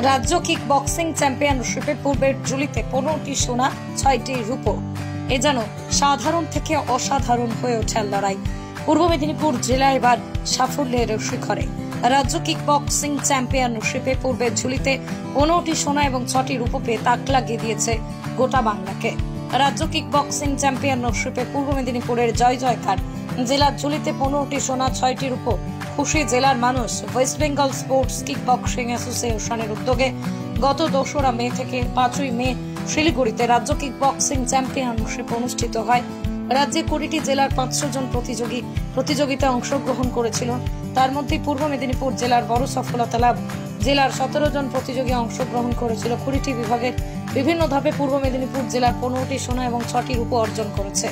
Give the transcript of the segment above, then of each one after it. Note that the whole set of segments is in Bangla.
রাজ্য কিক বক্সিং চ্যাম্পিয়নশিপে পূর্বের ঝুলিতে 15টি সোনা 6টি রূপো। এ যেন সাধারণ থেকে অসাধারণ হয়ে ওঠে লড়াই। পূর্ব মেদিনীপুর জেলা এবার সাফল্যের শিখরে। রাজ্য কিক বক্সিং চ্যাম্পিয়নশিপে পূর্বের ঝুলিতে 15টি সোনা এবং 6টি রূপো পেয়ে তাক লাগিয়ে দিয়েছে গোটা বাংলাকে। রাজ্য কিক বক্সিং চ্যাম্পিয়নশিপে পূর্ব মেদিনীপুরের জয় জয়কার। জেলার ঝুলিতে 15টি সোনা 6টি রূপো। খুশি জেলার মানুষ। West Bengal sports kick boxing অ্যাসোসিয়েশনের উদ্যোগে গত 2রা মে থেকে 5ই মে শিলিগুড়িতে রাজ্য কিক বক্সিং চ্যাম্পিয়নশিপ অনুষ্ঠিত হয়। রাজ্যে 20টি জেলার 500 জন প্রতিযোগিতায় অংশগ্রহণ করেছিল। তার মধ্যে পূর্ব মেদিনীপুর জেলার বড় সফলতা লাভ। জেলার 17 জন প্রতিযোগী অংশগ্রহণ করেছিল। 20টি বিভাগের বিভিন্ন ধাপে পূর্ব মেদিনীপুর জেলার 15টি সোনা এবং 6টি রূপো অর্জন করেছে।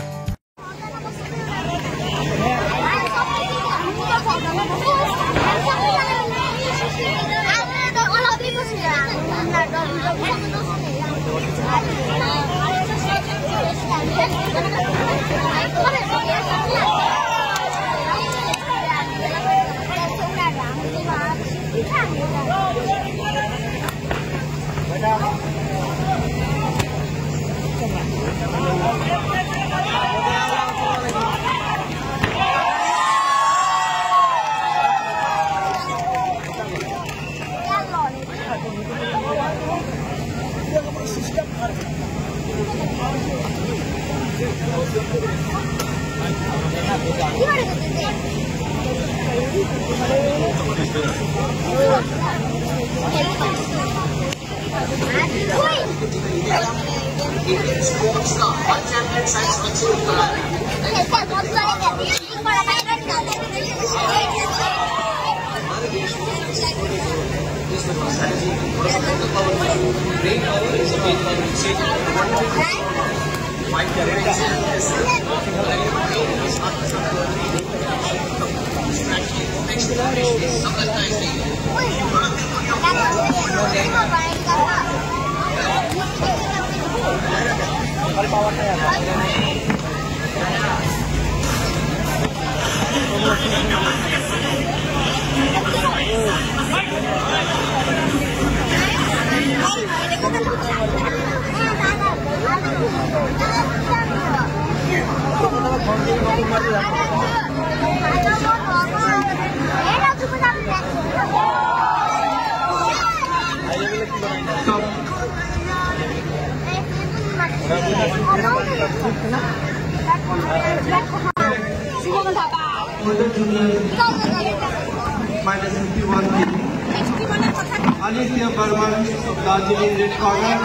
Aditya Burman of Darjeeling Red Corner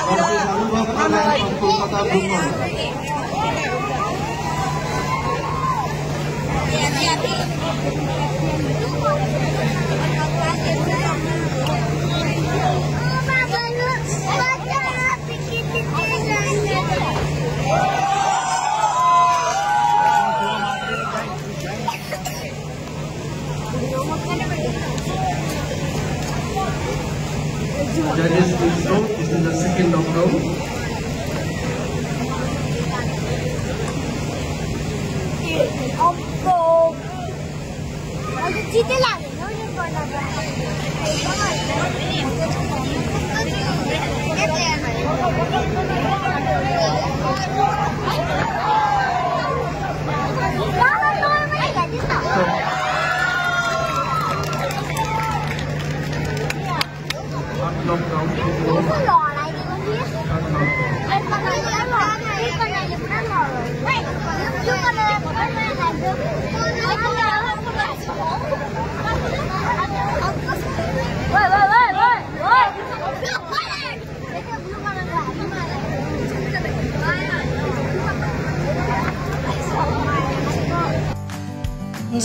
versus Anubhav Kanai of Kolkata Blue Corner. Judges, please note, this is the second knockout.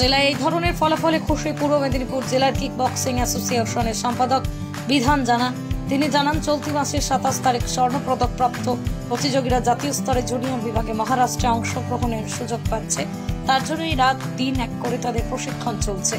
জেলায় এই ধরনের ফলাফলে খুশি পূর্ব মেদিনীপুর জেলার কিক বক্সিং অ্যাসোসিয়েশনের সম্পাদক বিধান জানা। তিনি জানান, চলতি মাসের 27 তারিখ স্বর্ণপদক প্রাপ্ত প্রতিযোগীরা জাতীয় স্তরে জুনিয়র বিভাগে মহারাষ্ট্রে অংশগ্রহণের সুযোগ পাচ্ছে। তার জন্যই রাত দিন এক করে তাদের প্রশিক্ষণ চলছে।